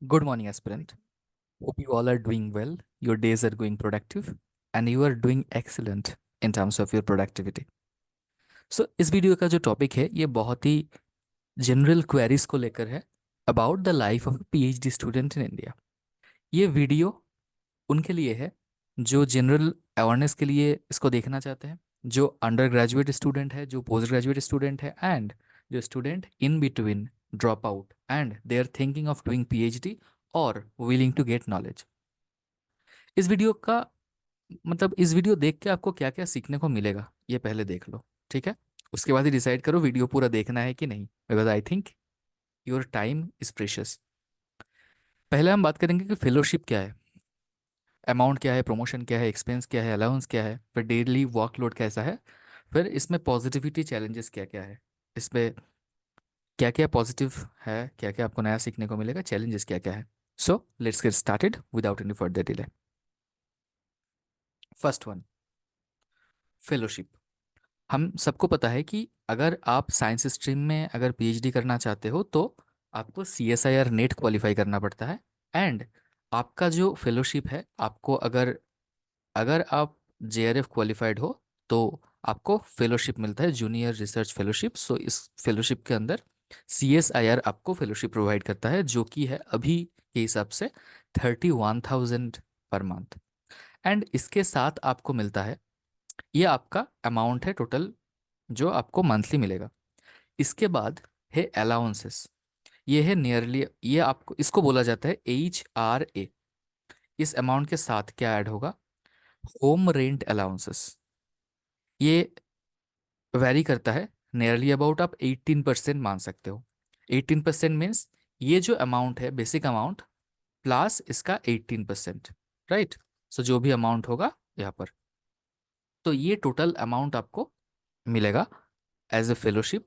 Good morning, aspirant. Hope you all are doing well. Your days are going productive, and you are doing excellent in terms of your productivity. इस video का जो topic है ये बहुत ही general queries को लेकर है about the life of PhD student in India. ये वीडियो उनके लिए है जो जनरल अवेयरनेस के लिए इसको देखना चाहते हैं, जो अंडर ग्रेजुएट स्टूडेंट है, जो पोस्ट ग्रेजुएट स्टूडेंट है, एंड जो student in between drop out and they are thinking of doing PhD और विलिंग टू गेट नॉलेज। इस वीडियो का मतलब इस वीडियो देख के आपको क्या क्या सीखने को मिलेगा ये पहले देख लो, ठीक है। उसके बाद ही डिसाइड करो वीडियो पूरा देखना है कि नहीं, because I think your time is precious. पहले हम बात करेंगे कि फेलोशिप क्या है, अमाउंट क्या है, प्रमोशन क्या है, एक्सपेंस क्या है, अलाउंस क्या है, फिर डेली वर्कलोड कैसा है, फिर इसमें पॉजिटिविटी चैलेंजेस क्या क्या है, इसमें क्या क्या पॉजिटिव है, क्या क्या आपको नया सीखने को मिलेगा, चैलेंजेस क्या क्या है। So let's get started without any further delay. First one, fellowship. हम सबको पता है कि अगर आप साइंस स्ट्रीम में अगर पीएचडी करना चाहते हो तो आपको सीएसआईआर नेट क्वालिफाई करना पड़ता है। एंड आपका जो फेलोशिप है, आपको अगर अगर आप जेआरएफ क्वालिफाइड हो तो आपको फेलोशिप मिलता है, जूनियर रिसर्च फेलोशिप। सो इस फेलोशिप के अंदर सीएसआईआर आपको फेलोशिप प्रोवाइड करता है, जो कि है अभी के हिसाब से 31,000 पर मंथ। एंड इसके साथ आपको मिलता है, ये आपका अमाउंट है टोटल जो आपको मंथली मिलेगा। इसके बाद है अलाउंसेस। ये है नियरली, ये आपको इसको बोला जाता है HRA। इस अमाउंट के साथ क्या ऐड होगा, होम रेंट अलाउंसेस। ये वैरी करता है, नियरली अबाउट आप 18% मान सकते हो। 18% मीन्स ये जो अमाउंट है बेसिक अमाउंट प्लस इसका 18%, राइट। सो जो भी अमाउंट होगा यहाँ पर, तो ये टोटल अमाउंट आपको मिलेगा एज ए फेलोशिप।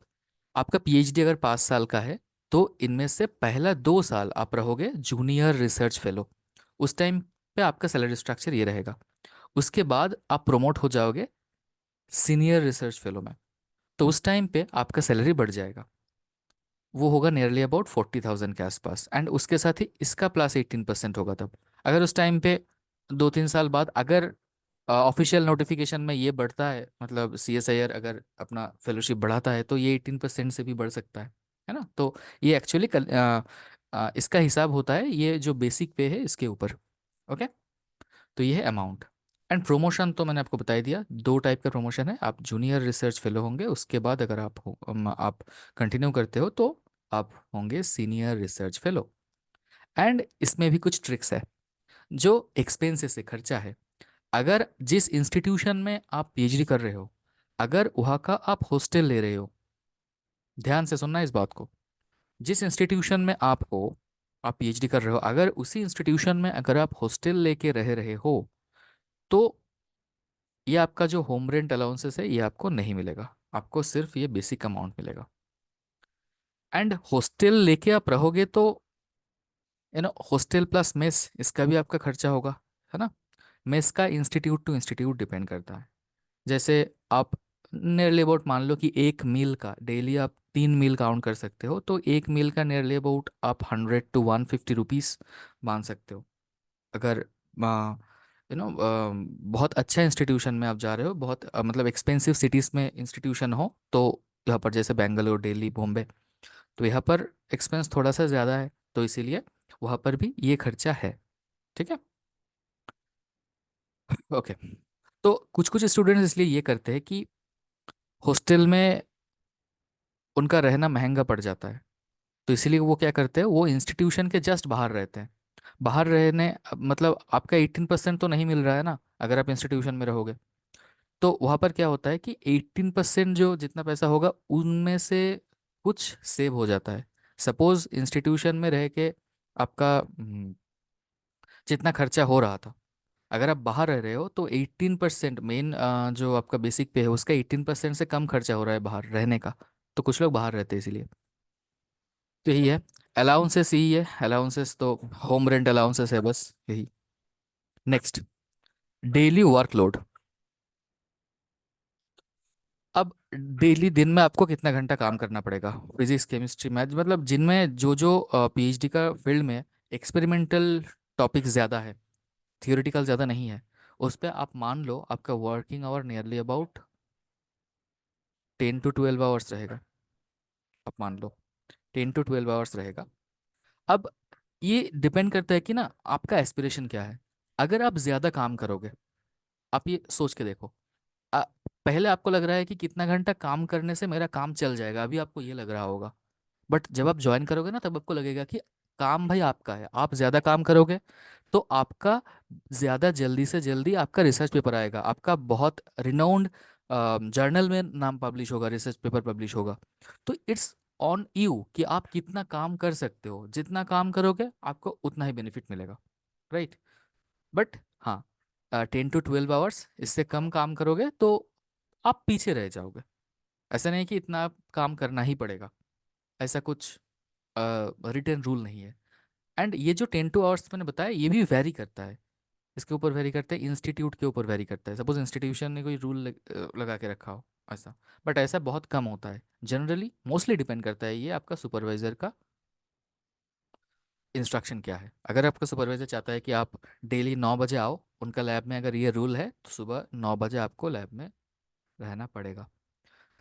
आपका पीएचडी अगर 5 साल का है तो इनमें से पहला 2 साल आप रहोगे जूनियर रिसर्च फेलो। उस टाइम पे आपका सैलरी स्ट्रक्चर ये रहेगा। उसके बाद आप प्रमोट हो जाओगे सीनियर रिसर्च फेलो में, तो उस टाइम पे आपका सैलरी बढ़ जाएगा, वो होगा नियरली अबाउट 40,000 के आसपास। एंड उसके साथ ही इसका प्लस 18% होगा। तब अगर उस टाइम पे 2-3 साल बाद अगर ऑफिशियल नोटिफिकेशन में ये बढ़ता है, मतलब सीएसआईआर अगर अपना फेलोशिप बढ़ाता है तो ये 18% से भी बढ़ सकता है ना। तो ये एक्चुअली इसका हिसाब होता है ये जो बेसिक पे है इसके ऊपर। ओके, तो ये है अमाउंट। एंड प्रमोशन तो मैंने आपको बता ही दिया, 2 टाइप का प्रमोशन है। आप जूनियर रिसर्च फेलो होंगे, उसके बाद अगर आप कंटिन्यू करते हो तो आप होंगे सीनियर रिसर्च फेलो। एंड इसमें भी कुछ ट्रिक्स है, जो एक्सपेंसेस है, खर्चा है। अगर जिस इंस्टीट्यूशन में आप पीएचडी कर रहे हो, अगर वहाँ का आप हॉस्टल ले रहे हो, ध्यान से सुनना इस बात को। जिस इंस्टीट्यूशन में आप हो, आप पीएचडी कर रहे हो, अगर उसी इंस्टीट्यूशन में अगर आप हॉस्टल लेके रह रहे हो तो ये आपका जो होम रेंट अलाउंसेस है ये आपको नहीं मिलेगा, आपको सिर्फ ये बेसिक अमाउंट मिलेगा। एंड हॉस्टल लेके आप रहोगे तो हॉस्टल प्लस मेस, इसका भी आपका खर्चा होगा, है ना। मेस का इंस्टीट्यूट टू इंस्टीट्यूट डिपेंड करता है। जैसे आप नियरली अबाउट मान लो कि एक मील का डेली आप 3 मील काउंट कर सकते हो, तो एक मील का नियरली अबाउट आप 100 to 150 रुपीज़ मान सकते हो। अगर बहुत अच्छा इंस्टीट्यूशन में आप जा रहे हो, बहुत मतलब एक्सपेंसिव सिटीज़ में इंस्टीट्यूशन हो, तो यहाँ पर जैसे बेंगलोर, दिल्ली, बॉम्बे, तो यहाँ पर एक्सपेंस थोड़ा सा ज़्यादा है, तो इसीलिए वहाँ पर भी ये खर्चा है, ठीक है। ओके, तो कुछ कुछ स्टूडेंट्स इसलिए ये करते हैं कि हॉस्टल में उनका रहना महंगा पड़ जाता है, तो इसीलिए वो क्या करते हैं, वो इंस्टीट्यूशन के जस्ट बाहर रहते हैं। बाहर रहने मतलब आपका 18% तो नहीं मिल रहा है ना अगर आप इंस्टीट्यूशन में रहोगे। तो वहाँ पर क्या होता है कि 18% जो जितना पैसा होगा उनमें से कुछ सेव हो जाता है। सपोज इंस्टीट्यूशन में रह के आपका जितना खर्चा हो रहा था, अगर आप बाहर रह रहे हो तो 18% मेन जो आपका बेसिक पे है उसका 18% से कम खर्चा हो रहा है बाहर रहने का। तो कुछ लोग बाहर रहते हैं इसीलिए। तो यही है, अलाउंसेस यही है, अलाउंसेस तो होम रेंट अलाउंसेस है बस यही। Next, daily workload. अब डेली दिन में आपको कितना घंटा काम करना पड़ेगा, फिजिक्स, केमिस्ट्री, मैथ, मतलब जिनमें जो जो पीएचडी का फील्ड में एक्सपेरिमेंटल टॉपिक ज़्यादा है, थियोरिटिकल ज़्यादा नहीं है। उस पर आप मान लो आपका working hour nearly about 10 to 12 hours रहेगा। आप मान लो 10 to 12 आवर्स रहेगा। अब ये डिपेंड करता है कि ना आपका एस्पिरेशन क्या है। अगर आप ज़्यादा काम करोगे, आप ये सोच के देखो, अ, पहले आपको लग रहा है कि कितना घंटा काम करने से मेरा काम चल जाएगा, अभी आपको ये लग रहा होगा। बट जब आप ज्वाइन करोगे ना, तब आपको लगेगा कि काम भाई आपका है, आप ज़्यादा काम करोगे तो आपका ज़्यादा जल्दी से जल्दी आपका रिसर्च पेपर आएगा, आपका बहुत रिनाउंड जर्नल में नाम पब्लिश होगा, रिसर्च पेपर पब्लिश होगा। तो इट्स ऑन यू कि आप कितना काम कर सकते हो, जितना काम करोगे आपको उतना ही बेनिफिट मिलेगा, राइट। बट हाँ, 10 to 12 आवर्स, इससे कम काम करोगे तो आप पीछे रह जाओगे। ऐसा नहीं कि इतना आप काम करना ही पड़ेगा, ऐसा कुछ रिटर्न रूल नहीं है। एंड ये जो 10 2 आवर्स मैंने बताया, ये भी वेरी करता है, इसके ऊपर वेरी करता है, इंस्टीट्यूट के ऊपर वेरी करता है। सपोज इंस्टीट्यूशन ने कोई रूल लगा के रखा हो ऐसा, बट ऐसा बहुत कम होता है। जनरली मोस्टली डिपेंड करता है ये आपका सुपरवाइजर का इंस्ट्रक्शन क्या है। अगर आपका सुपरवाइजर चाहता है कि आप डेली 9 बजे आओ उनका लैब में, अगर ये रूल है तो सुबह 9 बजे आपको लैब में रहना पड़ेगा।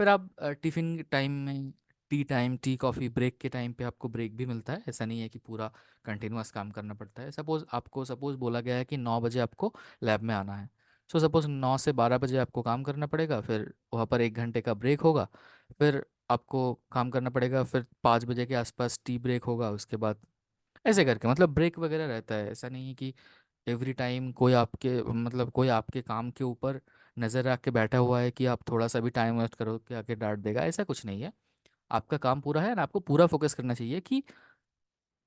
फिर आप टिफ़िन टाइम में, tea time, tea coffee break के टाइम पे आपको ब्रेक भी मिलता है। ऐसा नहीं है कि पूरा कंटिन्यूअस काम करना पड़ता है। सपोज़ बोला गया है कि 9 बजे आपको लैब में आना है, सो सपोज़ 9 से 12 बजे आपको काम करना पड़ेगा, फिर वहाँ पर 1 घंटे का ब्रेक होगा, फिर आपको काम करना पड़ेगा, फिर 5 बजे के आसपास टी ब्रेक होगा, उसके बाद ऐसे करके मतलब ब्रेक वगैरह रहता है। ऐसा नहीं है कि एवरी टाइम कोई आपके मतलब कोई आपके काम के ऊपर नज़र रख के बैठा हुआ है कि आप थोड़ा सा भी टाइम वेस्ट करो कि आके डांट देगा, ऐसा कुछ नहीं है। आपका काम पूरा है और आपको पूरा फोकस करना चाहिए कि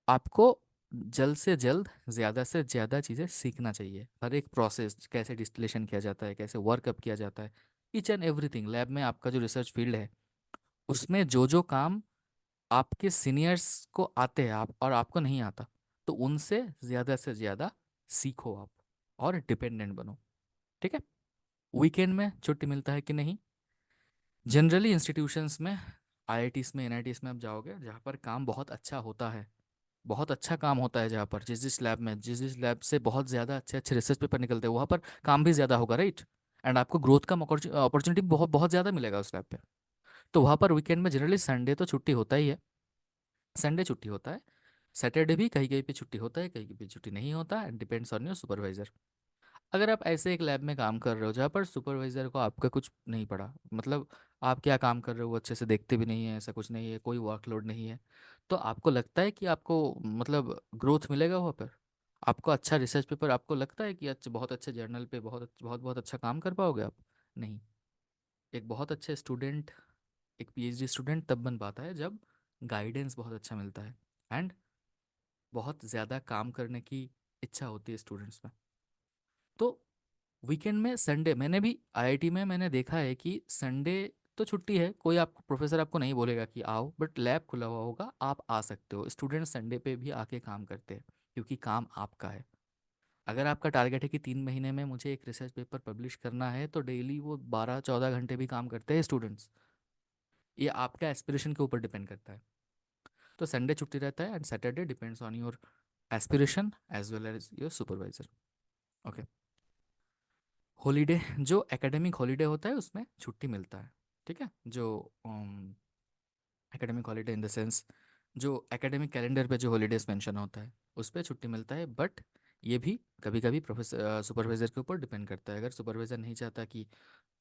आपको जल्द से जल्द ज़्यादा से ज़्यादा चीज़ें सीखना चाहिए। हर एक प्रोसेस, कैसे डिस्टिलेशन किया जाता है, कैसे वर्कअप किया जाता है, ईच एंड एवरीथिंग। लैब में आपका जो रिसर्च फील्ड है उसमें जो जो काम आपके सीनियर्स को आते हैं आप और आपको नहीं आता, तो उनसे ज़्यादा से ज़्यादा सीखो आप और डिपेंडेंट बनो, ठीक है। वीकेंड में छुट्टी मिलता है कि नहीं? जनरली इंस्टीट्यूशंस में, आईआईटीज़ में, एनआईटीज़ में आप जाओगे जहाँ पर काम बहुत अच्छा होता है, बहुत अच्छा काम होता है, जहाँ पर जिस जिस लैब से बहुत ज़्यादा अच्छे अच्छे रिसर्च पेपर निकलते हैं, वहाँ पर काम भी ज़्यादा होगा, राइट। एंड आपको ग्रोथ का अपॉर्चुनिटी बहुत बहुत ज़्यादा मिलेगा उस लैब पे। तो वहाँ पर वीकेंड में जनरली संडे तो छुट्टी होता ही है, संडे छुट्टी होता है, सैटरडे भी कहीं कहीं पे छुट्टी होता है, कहीं कहीं पे छुट्टी नहीं होता, and depends on your supervisor. अगर आप ऐसे एक लैब में काम कर रहे हो जहाँ पर सुपरवाइजर को आपका कुछ नहीं पड़ा, मतलब आप क्या काम कर रहे हो वो अच्छे से देखते भी नहीं है, ऐसा कुछ नहीं है, कोई वर्कलोड नहीं है, तो आपको लगता है कि आपको मतलब ग्रोथ मिलेगा वहाँ पर, आपको अच्छा रिसर्च पेपर, आपको लगता है कि अच्छा बहुत अच्छे जर्नल पे बहुत बहुत अच्छा काम कर पाओगे आप? नहीं। एक बहुत अच्छे स्टूडेंट, एक पीएचडी स्टूडेंट तब बन पाता है जब गाइडेंस बहुत अच्छा मिलता है एंड बहुत ज़्यादा काम करने की इच्छा होती है स्टूडेंट्स में। तो वीकेंड में संडे, मैंने भी आईआईटी में मैंने देखा है कि संडे तो छुट्टी है, कोई आपको प्रोफेसर आपको नहीं बोलेगा कि आओ, बट लैब खुला हुआ होगा, आप आ सकते हो। स्टूडेंट संडे पे भी आके काम करते हैं क्योंकि काम आपका है। अगर आपका टारगेट है कि 3 महीने में मुझे एक रिसर्च पेपर पब्लिश करना है, तो डेली वो 12 14 घंटे भी काम करते हैं स्टूडेंट्स। ये आपका एस्पिरेशन के ऊपर डिपेंड करता है। तो संडे छुट्टी रहता है and Saturday depends on your aspiration as well as your supervisor. Okay. Holiday, जो एकेडमिक हॉलीडे होता है उसमें छुट्टी मिलता है, ठीक है। जो academic holiday in the sense, जो एकेडमिक कैलेंडर पे जो हॉलीडेज मेंशन होता है उस पर छुट्टी मिलता है। बट ये भी कभी कभी प्रोफेसर सुपरवाइज़र के ऊपर डिपेंड करता है। अगर सुपरवाइज़र नहीं चाहता कि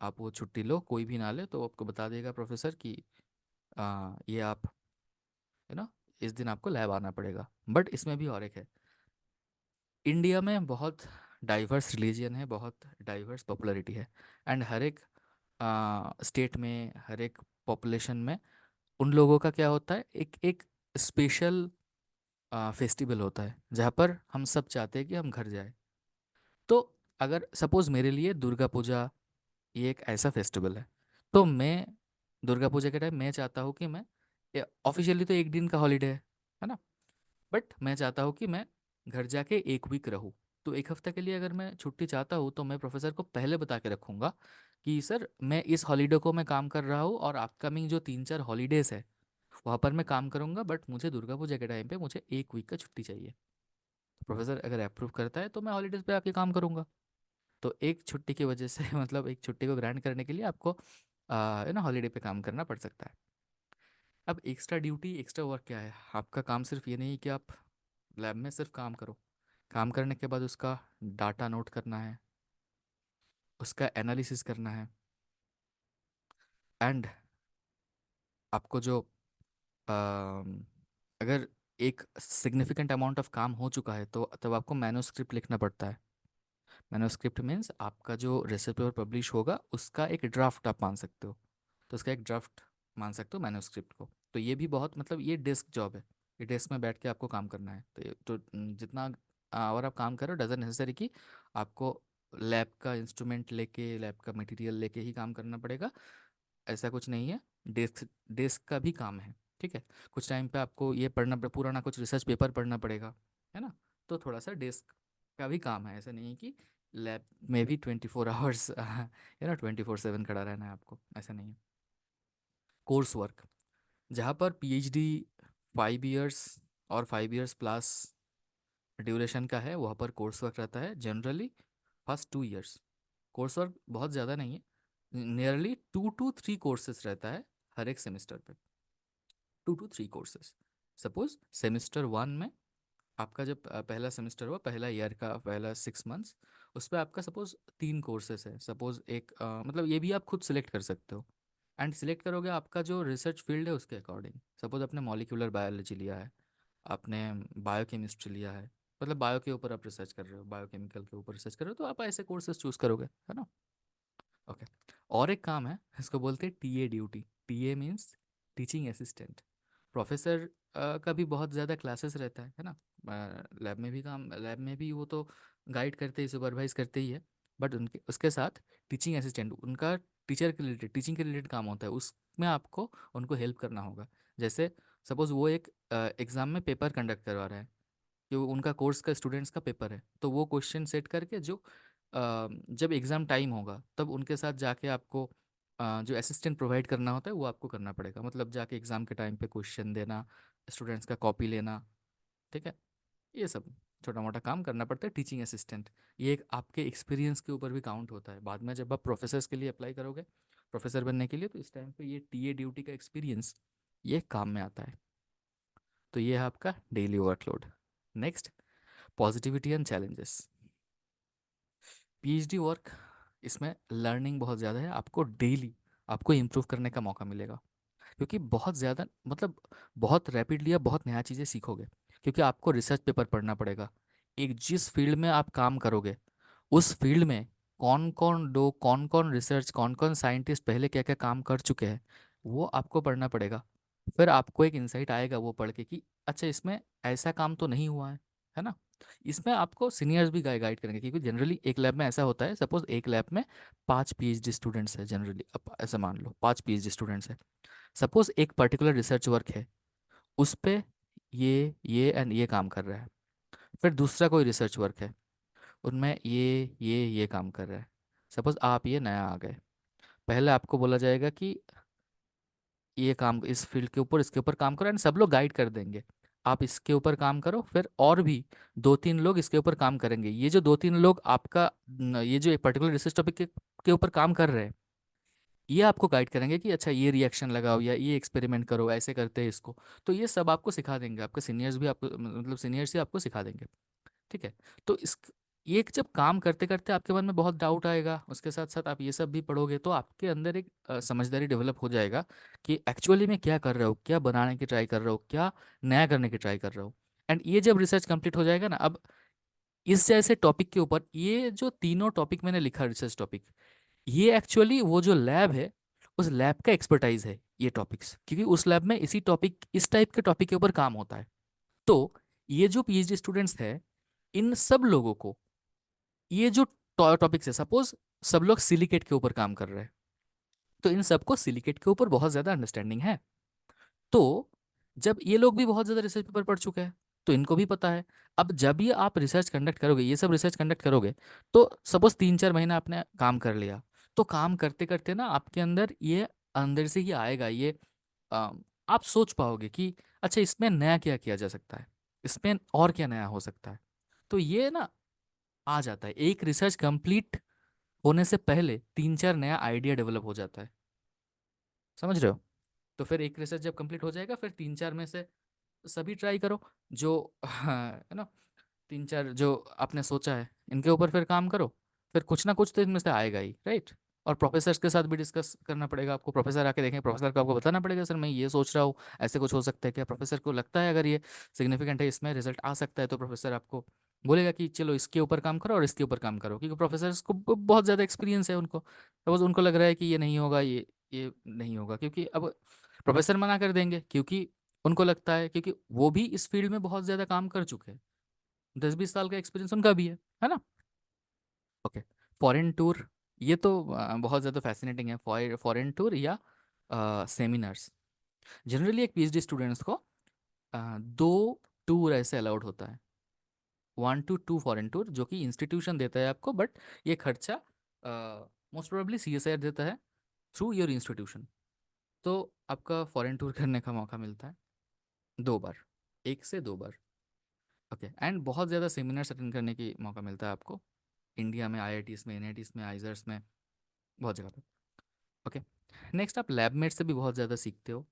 आप वो छुट्टी लो, कोई भी ना ले, तो आपको बता देगा प्रोफेसर कि ये आप है ना, इस दिन आपको लैब आना पड़ेगा। बट इसमें भी और एक है, इंडिया में बहुत डाइवर्स रिलीजियन है, बहुत डाइवर्स पॉपुलैरिटी है, एंड हर एक स्टेट में, हर एक पॉपुलेशन में उन लोगों का क्या होता है, एक एक स्पेशल फेस्टिवल होता है जहाँ पर हम सब चाहते हैं कि हम घर जाए। तो अगर सपोज मेरे लिए दुर्गा पूजा ये एक ऐसा फेस्टिवल है, तो मैं दुर्गा पूजा के टाइम मैं चाहता हूँ कि मैं, ऑफिशियली तो 1 दिन का हॉलीडे है ना, बट मैं चाहता हूँ कि मैं घर जाके 1 वीक रहूँ। तो 1 हफ्ते के लिए अगर मैं छुट्टी चाहता हूँ तो मैं प्रोफेसर को पहले बता के रखूँगा कि सर मैं इस हॉलीडे को मैं काम कर रहा हूँ और अपकमिंग जो 3 4 हॉलीडेज़ है वहाँ पर मैं काम करूँगा, बट मुझे दुर्गा पूजा के टाइम पे मुझे 1 वीक का छुट्टी चाहिए। तो प्रोफेसर अगर अप्रूव करता है तो मैं हॉलीडेज पे आके काम करूँगा। तो एक छुट्टी की वजह से मतलब एक छुट्टी को ग्रांट करने के लिए आपको हॉलीडे पे काम करना पड़ सकता है। अब एक्स्ट्रा ड्यूटी एक्स्ट्रा वर्क क्या है? आपका काम सिर्फ ये नहीं कि आप लैब में सिर्फ काम करो। काम करने के बाद उसका डाटा नोट करना है, उसका एनालिसिस करना है, एंड आपको जो अम, अगर एक सिग्निफिकेंट अमाउंट ऑफ काम हो चुका है तो तब आपको मैन्युस्क्रिप्ट लिखना पड़ता है। मैन्युस्क्रिप्ट मीन्स आपका जो रिसर्च पेपर पब्लिश होगा उसका एक ड्राफ्ट आप मान सकते हो। तो उसका एक ड्राफ्ट मान सकते हो मैन्युस्क्रिप्ट को। तो ये भी बहुत मतलब ये डेस्क जॉब है। ये डेस्क में बैठ के आपको काम करना है। तो जितना और आप काम करो डजंट नेसेसरी कि आपको लैब का इंस्ट्रूमेंट लेके लैब का मटेरियल लेके ही काम करना पड़ेगा। ऐसा कुछ नहीं है। डेस्क डेस्क का भी काम है। ठीक है। कुछ टाइम पे आपको ये पुराना कुछ रिसर्च पेपर पढ़ना पड़ेगा, है ना। तो थोड़ा सा डेस्क का भी काम है। ऐसा नहीं है कि लैब में भी 24 आवर्स 24/7 खड़ा रहना है आपको, ऐसा नहीं है। कोर्स वर्क, जहाँ पर पीएचडी 5 इयर्स और 5 इयर्स प्लस ड्यूरेशन का है, वहाँ पर कोर्स वर्क रहता है generally first 2 years. Course work बहुत ज़्यादा नहीं है, नियरली 2 to 3 कोर्सेज रहता है हर एक सेमेस्टर पे। 2 to 3 कोर्सेज। सपोज सेमेस्टर 1 में आपका जब पहला सेमेस्टर हुआ, पहला ईयर का पहला 6 मंथ्स, उस पर आपका सपोज 3 कोर्सेज है। सपोज एक मतलब ये भी आप खुद सिलेक्ट कर सकते हो। एंड सिलेक्ट करोगे आपका जो रिसर्च फील्ड है उसके अकॉर्डिंग। सपोज आपने मॉलिक्यूलर बायोलॉजी लिया है, आपने बायोकेमिस्ट्री लिया है, मतलब बायो के ऊपर आप रिसर्च कर रहे हो, बायोकेमिकल के ऊपर रिसर्च कर रहे हो, तो आप ऐसे कोर्सेज चूज करोगे, है ना। ओके। और एक काम है, इसको बोलते हैं TA duty. TA means teaching assistant. Professor का भी बहुत ज़्यादा क्लासेस रहता है ना। लैब में भी काम, लैब में भी वो तो गाइड करते ही सुपरवाइज करते ही है। बट उनके उसके साथ टीचिंग असिस्टेंट उनका टीचर के रिलेटेड टीचिंग के रिलेटेड काम होता है, उसमें आपको उनको हेल्प करना होगा। जैसे सपोज़ वो एक एग्ज़ाम में पेपर कंडक्ट करवा रहा है, कि वो उनका कोर्स का स्टूडेंट्स का पेपर है, तो वो क्वेश्चन सेट करके जो जब एग्ज़ाम टाइम होगा तब उनके साथ जाके आपको जो असिस्टेंट प्रोवाइड करना होता है वो आपको करना पड़ेगा। मतलब जाके एग्ज़ाम के टाइम पे क्वेश्चन देना, स्टूडेंट्स का कॉपी लेना। ठीक है। ये सब छोटा मोटा काम करना पड़ता है टीचिंग असिस्टेंट। ये एक आपके एक्सपीरियंस के ऊपर भी काउंट होता है। बाद में जब आप प्रोफेसर्स के लिए अप्लाई करोगे, प्रोफेसर बनने के लिए, तो इस टाइम पे ये टीए ड्यूटी का एक्सपीरियंस ये काम में आता है। तो ये है आपका daily workload. Next, positivity and challenges. PhD work, इसमें लर्निंग बहुत ज़्यादा है। आपको डेली आपको इम्प्रूव करने का मौका मिलेगा, क्योंकि बहुत ज़्यादा मतलब बहुत रैपिडली आप बहुत नया चीज़ें सीखोगे। क्योंकि आपको रिसर्च पेपर पढ़ना पड़ेगा। एक जिस फील्ड में आप काम करोगे उस फील्ड में कौन कौन लोग, कौन कौन रिसर्च, कौन कौन साइंटिस्ट पहले क्या क्या काम कर चुके हैं, वो आपको पढ़ना पड़ेगा। फिर आपको एक इंसाइट आएगा वो पढ़ के कि अच्छा इसमें ऐसा काम तो नहीं हुआ है ना। इसमें आपको सीनियर्स भी गाइड करेंगे, क्योंकि जनरली एक लैब में ऐसा होता है, सपोज एक लैब में 5 पीएचडी स्टूडेंट्स हैं जनरली। अब ऐसा मान लो 5 पीएचडी स्टूडेंट्स हैं। सपोज एक पर्टिकुलर रिसर्च वर्क है, उस पे ये एंड ये काम कर रहा है। फिर दूसरा कोई रिसर्च वर्क है, उनमें ये काम कर रहा है। सपोज आप ये नया आ गए, पहले आपको बोला जाएगा कि ये काम इस फील्ड के ऊपर इसके ऊपर काम करो, एंड सब लोग गाइड कर देंगे आप इसके ऊपर काम करो। फिर और भी 2-3 लोग इसके ऊपर काम करेंगे। ये जो 2-3 लोग आपका ये जो एक पर्टिकुलर रिसर्च टॉपिक के ऊपर काम कर रहे हैं, ये आपको गाइड करेंगे कि अच्छा ये रिएक्शन लगाओ या ये एक्सपेरिमेंट करो, ऐसे करते हैं इसको। तो ये सब आपको सिखा देंगे, आपके सीनियर्स भी आपको मतलब सीनियर्स ही आपको सिखा देंगे। ठीक है। तो इस ये जब काम करते करते आपके मन में बहुत डाउट आएगा, उसके साथ साथ आप ये सब भी पढ़ोगे, तो आपके अंदर एक समझदारी डेवलप हो जाएगा कि एक्चुअली में क्या कर रहे हो, क्या बनाने की ट्राई कर रहे हो, क्या नया करने की ट्राई कर रहे हो। एंड ये जब रिसर्च कंप्लीट हो जाएगा ना, अब इस जैसे टॉपिक के ऊपर ये जो तीनों टॉपिक मैंने लिखा रिसर्च टॉपिक, ये एक्चुअली वो जो लैब है उस लैब का एक्सपर्टाइज है ये टॉपिक्स, क्योंकि उस लैब में इसी टॉपिक इस टाइप के टॉपिक के ऊपर काम होता है। तो ये जो पीएचडी स्टूडेंट्स हैं, इन सब लोगों को ये जो टॉपिक्स है, सपोज सब लोग सिलिकेट के ऊपर काम कर रहे हैं, तो इन सबको सिलिकेट के ऊपर बहुत ज़्यादा अंडरस्टैंडिंग है। तो जब ये लोग भी बहुत ज़्यादा रिसर्च पेपर पढ़ चुके हैं तो इनको भी पता है। अब जब ये आप रिसर्च कंडक्ट करोगे, ये सब रिसर्च कंडक्ट करोगे, तो सपोज 3-4 महीना आपने काम कर लिया, तो काम करते करते ना आपके अंदर ये अंदर से ही आएगा ये अ, आप सोच पाओगे कि अच्छा इसमें नया क्या किया जा सकता है, इसमें और क्या नया हो सकता है। तो ये ना आ जाता है, एक रिसर्च कंप्लीट होने से पहले 3 4 नया आइडिया डेवलप हो जाता है। समझ रहे हो? तो फिर एक रिसर्च जब कंप्लीट हो जाएगा, फिर 3 4 में से सभी ट्राई करो, जो हाँ, है ना, 3 4 जो आपने सोचा है इनके ऊपर फिर काम करो। फिर कुछ ना कुछ तो इनमें से आएगा ही, राइट? और प्रोफेसर्स के साथ भी डिस्कस करना पड़ेगा आपको, प्रोफेसर आके देखें, प्रोफेसर को आपको बताना पड़ेगा सर मैं ये सोच रहा हूँ, ऐसे कुछ हो सकता है क्या, प्रोफेसर को लगता है अगर ये सिग्निफिकेंट है, इसमें रिजल्ट आ सकता है, तो प्रोफेसर आपको बोलेगा कि चलो इसके ऊपर काम करो और इसके ऊपर काम करो, क्योंकि प्रोफेसर्स को बहुत ज़्यादा एक्सपीरियंस है उनको। सपोज उनको लग रहा है कि ये नहीं होगा, ये नहीं होगा, क्योंकि अब प्रोफेसर मना कर देंगे, क्योंकि उनको लगता है, क्योंकि वो भी इस फील्ड में बहुत ज़्यादा काम कर चुके हैं, 10 20 साल का एक्सपीरियंस उनका भी है ना? ओके। फॉरेन टूर, ये तो बहुत ज़्यादा फैसिनेटिंग है, फॉरेन टूर या सेमिनार्स। जनरली एक पीएचडी स्टूडेंट्स को 2 टूर ऐसे अलाउड होता है, 1 to 2 फॉरेन टूर, जो कि इंस्टीट्यूशन देता है आपको, बट ये खर्चा मोस्ट प्रोबेबली सीएसआईआर देता है थ्रू योर इंस्टीट्यूशन। तो आपका फॉरेन टूर करने का मौका मिलता है 2 बार, 1 से 2 बार। ओके, एंड बहुत ज़्यादा सेमिनार्स अटेंड करने की मौका मिलता है आपको, इंडिया में आईआईटीज़ में, एनआईटीज़ में, आइजर्स में, बहुत जगह पे। ओके। नेक्स्ट, आप लैबमेट से भी बहुत ज़्यादा सीखते हो।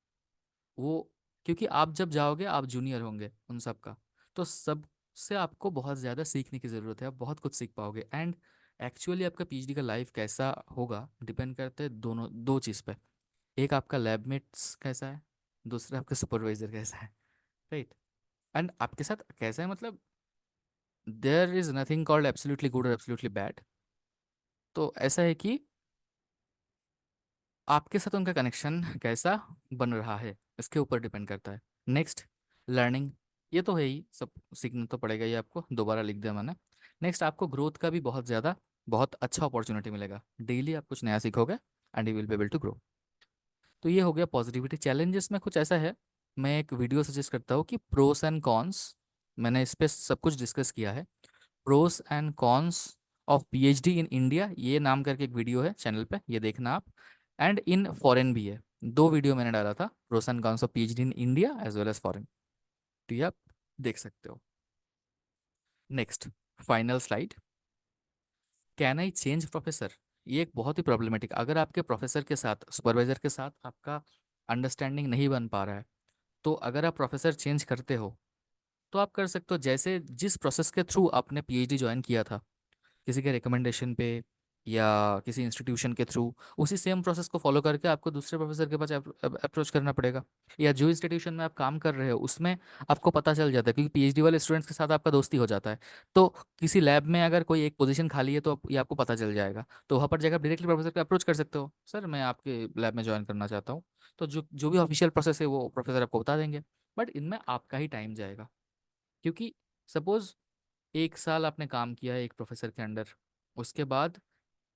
वो, क्योंकि आप जब जाओगे आप जूनियर होंगे उन सब का, तो सब से आपको बहुत ज़्यादा सीखने की ज़रूरत है, आप बहुत कुछ सीख पाओगे। एंड एक्चुअली आपका पीएचडी का लाइफ कैसा होगा डिपेंड करते हैं दोनों, 2 चीज़ पे। एक आपका लैबमेट्स कैसा है, दूसरा आपका सुपरवाइजर कैसा है, राइट? एंड आपके साथ कैसा है, मतलब there is nothing called absolutely good और एब्सोल्युटली बैड। तो ऐसा है कि आपके साथ उनका कनेक्शन कैसा बन रहा है, इसके ऊपर डिपेंड करता है। नेक्स्ट, लर्निंग, ये तो है ही, सब सीखना तो पड़ेगा ही आपको, दोबारा लिख दिया मैंने। नेक्स्ट, आपको ग्रोथ का भी बहुत ज़्यादा, बहुत अच्छा अपॉर्चुनिटी मिलेगा, डेली आप कुछ नया सीखोगे and you will be able to grow. तो ये हो गया पॉजिटिविटी। चैलेंजेस में कुछ ऐसा है, मैं एक वीडियो सजेस्ट करता हूँ कि प्रोस एंड कॉन्स, मैंने इस पे सब कुछ डिस्कस किया है। Pros and cons of PhD in India, ये नाम करके एक वीडियो है चैनल पे, ये देखना आप। एंड इन फॉरेन भी है, 2 वीडियो मैंने डाला था, pros and cons of PhD in India as well as foreign, तो ये आप देख सकते हो। Next, final slide, can I change professor? ये एक बहुत ही प्रॉब्लमेटिक, अगर आपके प्रोफेसर के साथ, सुपरवाइजर के साथ आपका अंडरस्टैंडिंग नहीं बन पा रहा है, तो अगर आप प्रोफेसर चेंज करते हो तो आप कर सकते हो, जैसे जिस प्रोसेस के थ्रू आपने पीएचडी ज्वाइन किया था, किसी के रिकमेंडेशन पे या किसी इंस्टीट्यूशन के थ्रू, उसी सेम प्रोसेस को फॉलो करके आपको दूसरे प्रोफेसर के पास अप्रोच करना पड़ेगा। या जो इंस्टीट्यूशन में आप काम कर रहे हो उसमें आपको पता चल जाता है, क्योंकि पीएचडी वाले स्टूडेंट्स के साथ आपका दोस्ती हो जाता है, तो किसी लैब में अगर कोई एक पोजीशन खाली है तो ये आपको पता चल जाएगा, तो वहाँ पर जाकर आप डायरेक्टली प्रोफेसर को अप्रोच कर सकते हो, सर मैं आपके लैब में ज्वाइन करना चाहता हूँ। तो जो जो भी ऑफिशियल प्रोसेस है वो प्रोफेसर आपको बता देंगे, बट इनमें आपका ही टाइम जाएगा, क्योंकि सपोज 1 साल आपने काम किया है एक प्रोफेसर के अंडर, उसके बाद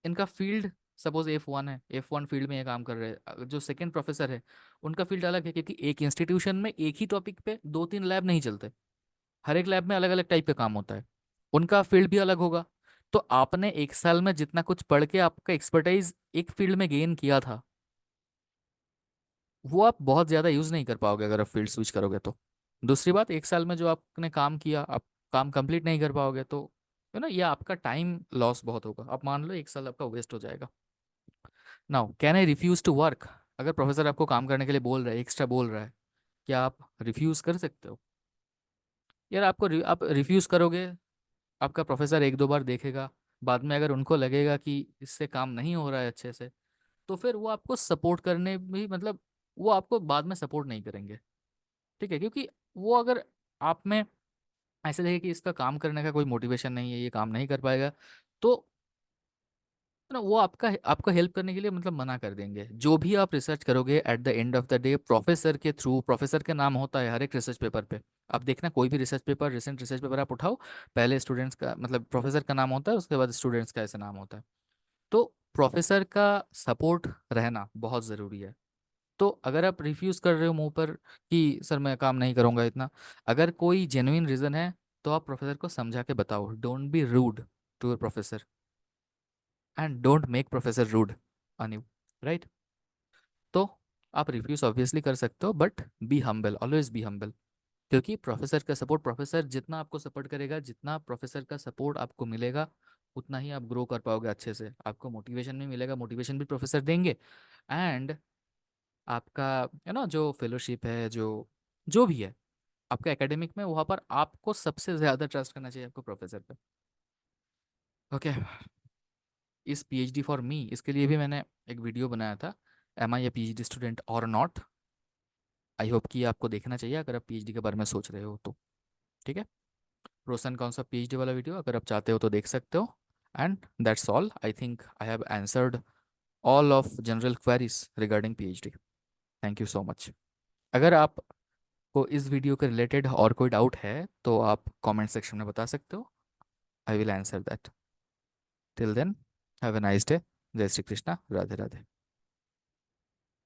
इनका फील्ड, सपोज F1 है, F1 फील्ड में ये काम कर रहे हैं, जो सेकंड प्रोफेसर है उनका फील्ड अलग है, क्योंकि एक इंस्टीट्यूशन में एक ही टॉपिक पे 2 3 लैब नहीं चलते, हर एक लैब में अलग अलग टाइप का काम होता है, उनका फील्ड भी अलग होगा। तो आपने 1 साल में जितना कुछ पढ़ के आपका एक्सपर्टाइज एक फील्ड में गेन किया था, वो आप बहुत ज़्यादा यूज़ नहीं कर पाओगे अगर आप फील्ड स्विच करोगे तो। दूसरी बात, 1 साल में जो आपने काम किया आप काम कंप्लीट नहीं कर पाओगे, तो ये आपका टाइम लॉस बहुत होगा, आप मान लो 1 साल आपका वेस्ट हो जाएगा। Now, can I refuse to work? अगर प्रोफेसर आपको काम करने के लिए बोल रहा है, एक्स्ट्रा बोल रहा है, क्या आप रिफ्यूज़ कर सकते हो? यार आप रिफ्यूज़ करोगे, आपका प्रोफेसर 1 2 बार देखेगा, बाद में अगर उनको लगेगा कि इससे काम नहीं हो रहा है अच्छे से, तो फिर वो आपको सपोर्ट करने भी, मतलब वो आपको बाद में सपोर्ट नहीं करेंगे, ठीक है? क्योंकि वो अगर आप में ऐसे देखे कि इसका काम करने का कोई मोटिवेशन नहीं है, ये काम नहीं कर पाएगा, तो ना वो आपको हेल्प करने के लिए मतलब मना कर देंगे। जो भी आप रिसर्च करोगे at the end of the day professor के थ्रू, प्रोफेसर के नाम होता है हर एक रिसर्च पेपर पे। आप देखना कोई भी research paper, recent research paper आप उठाओ, पहले स्टूडेंट्स का मतलब प्रोफेसर का नाम होता है, उसके बाद स्टूडेंट्स का ऐसा नाम होता है। तो प्रोफेसर का सपोर्ट रहना बहुत ज़रूरी है। तो अगर आप रिफ्यूज़ कर रहे हो मुंह पर कि सर मैं काम नहीं करूँगा इतना, अगर कोई जेन्युइन रीज़न है तो आप प्रोफेसर को समझा के बताओ, don't be rude to your professor and don't make professor rude on you, right? तो आप रिफ्यूज़ ऑब्वियसली कर सकते हो, but be humble, always be humble. क्योंकि प्रोफेसर का सपोर्ट, प्रोफेसर जितना आपको सपोर्ट करेगा, जितना प्रोफेसर का सपोर्ट आपको मिलेगा, उतना ही आप ग्रो कर पाओगे अच्छे से। आपको मोटिवेशन भी मिलेगा, मोटिवेशन भी प्रोफेसर देंगे। एंड आपका जो फेलोशिप है, जो जो भी है आपका एकेडमिक में, वहाँ पर आपको सबसे ज़्यादा ट्रस्ट करना चाहिए आपको प्रोफेसर पे। ओके। इस पीएचडी फॉर मी, इसके लिए भी मैंने एक वीडियो बनाया था, एम आई ए पीएचडी स्टूडेंट और नॉट। आई होप कि आपको देखना चाहिए अगर आप पीएचडी के बारे में सोच रहे हो तो। ठीक है, pros and cons of PhD वाला वीडियो अगर आप चाहते हो तो देख सकते हो। And that's all, I think I have answered all of general queries regarding PhD. Thank you so much. अगर आपको इस वीडियो के रिलेटेड और कोई डाउट है तो आप कमेंट सेक्शन में बता सकते हो। I will answer that. Till then, have a nice day. जय श्री कृष्णा, राधे राधे।